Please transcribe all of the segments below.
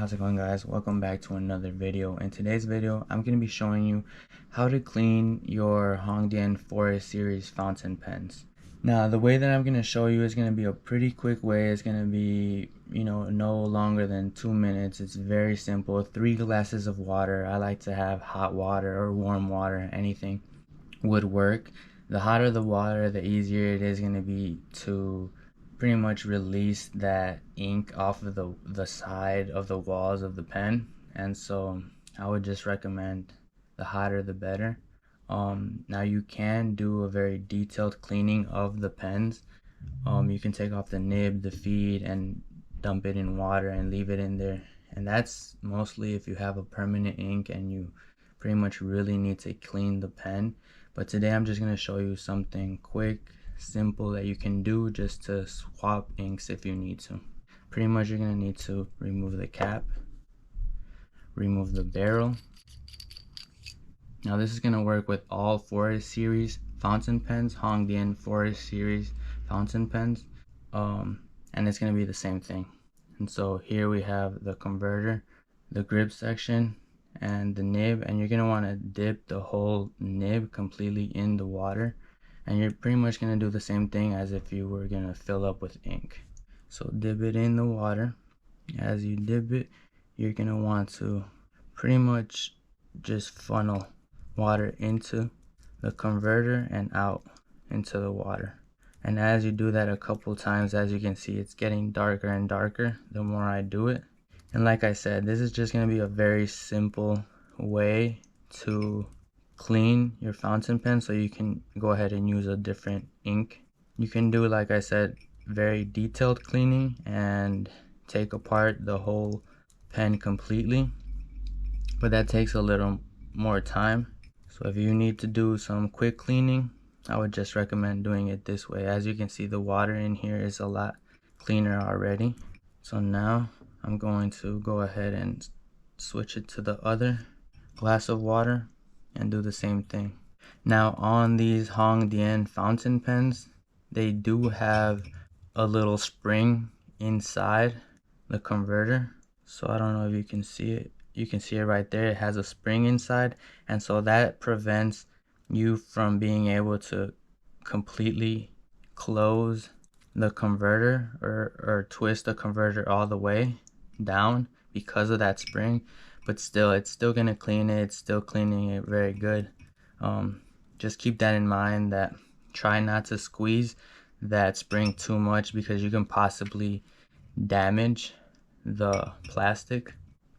how's it going, guys? Welcome back to another video. In today's video, I'm going to be showing you how to clean your Hongdian Forest series fountain pens. Now, the way that I'm going to show you is going to be a pretty quick way. It's going to be, no longer than 2 minutes. It's very simple. 3 glasses of water. I like to have hot water or warm water. Anything would work. The hotter the water, the easier it is going to be to pretty much release that ink off of the side of the walls of the pen. And so I would just recommend the hotter the better. Now you can do a very detailed cleaning of the pens. You can take off the nib, the feed, and dump it in water and leave it in there, and that's mostly if you have a permanent ink and you pretty much really need to clean the pen. But today I'm just going to show you something quick, simple that you can do just to swap inks if you need to. Pretty much you're going to need to remove the cap, remove the barrel. Now this is going to work with all Forest series fountain pens, Hongdian Forest series fountain pens, and it's going to be the same thing. And so here we have the converter, the grip section, and the nib, and you're going to want to dip the whole nib completely in the water, and you're pretty much going to do the same thing as if you were going to fill up with ink. So dip it in the water. As you dip it, you're going to want to pretty much just funnel water into the converter and out into the water. And as you do that a couple times, as you can see, it's getting darker and darker the more I do it. And like I said, this is just going to be a very simple way to clean your fountain pen, so you can go ahead and use a different ink. You can do, like I said, very detailed cleaning and take apart the whole pen completely, but that takes a little more time. So if you need to do some quick cleaning, I would just recommend doing it this way. As you can see, the water in here is a lot cleaner already. So now I'm going to go ahead and switch it to the other glass of water and do the same thing. Now on these Hongdian fountain pens, they do have a little spring inside the converter. So I don't know if you can see it. You can see it right there. It has a spring inside, and so that prevents you from being able to completely close the converter or twist the converter all the way down because of that spring. But still, it's still gonna clean it. It's still cleaning it very good. Just keep that in mind, that try not to squeeze that spring too much, because you can possibly damage the plastic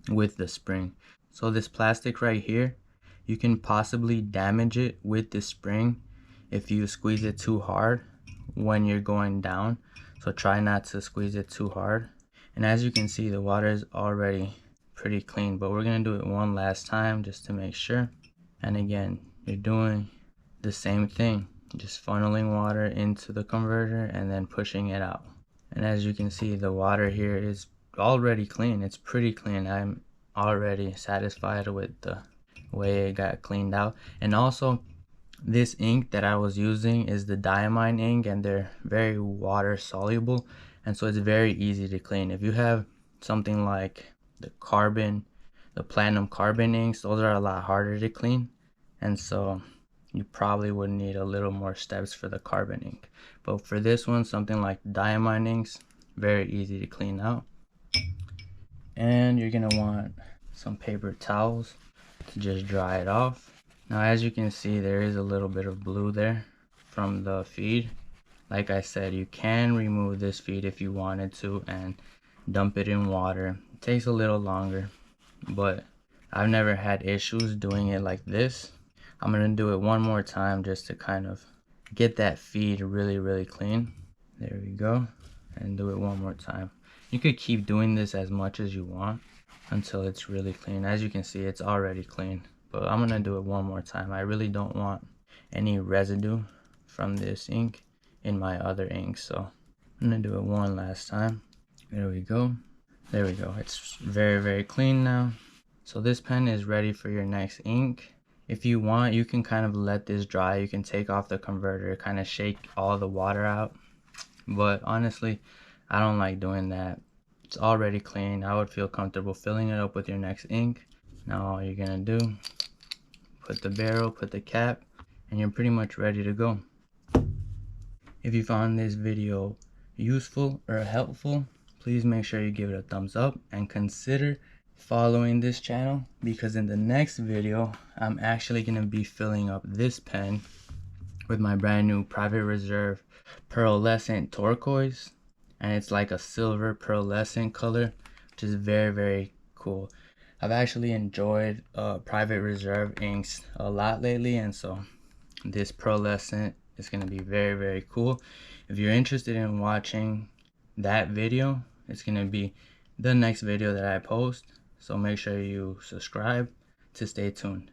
with the spring. So this plastic right here, you can possibly damage it with the spring if you squeeze it too hard when you're going down. So try not to squeeze it too hard. And as you can see, the water is already pretty clean, but we're going to do it one last time just to make sure. And again, you're doing the same thing, just funneling water into the converter and then pushing it out. And as you can see, the water here is already clean. It's pretty clean. I'm already satisfied with the way it got cleaned out. And also, this ink that I was using is the diamine ink, and they're very water soluble, and so it's very easy to clean. If you have something like the platinum carbon inks, those are a lot harder to clean, and so you probably would need a little more steps for the carbon ink. But for this one, something like diamine inks, very easy to clean out. And you're gonna want some paper towels to just dry it off. Now as you can see, there is a little bit of blue there from the feed. Like I said, you can remove this feed if you wanted to and dump it in water. It takes a little longer, but I've never had issues doing it like this. I'm gonna do it one more time just to kind of get that feed really clean. There we go. And do it one more time. You could keep doing this as much as you want until it's really clean. As you can see, it's already clean, but I'm gonna do it one more time. I really don't want any residue from this ink in my other ink, so I'm gonna do it one last time. There we go. There we go. It's very clean now. So this pen is ready for your next ink. If you want, you can kind of let this dry. You can take off the converter, kind of shake all the water out, but honestly, I don't like doing that It's already clean. I would feel comfortable filling it up with your next ink. Now all you're gonna do, put the barrel, put the cap, and you're pretty much ready to go. If you found this video useful or helpful, please make sure you give it a thumbs up and consider following this channel, because in the next video I'm actually going to be filling up this pen with my brand new Private Reserve pearlescent turquoise, and it's like a silver pearlescent color, which is very cool. I've actually enjoyed Private Reserve inks a lot lately, and so this pearlescent is going to be very cool. If you're interested in watching that video, it's going to be the next video that I post, so make sure you subscribe to stay tuned.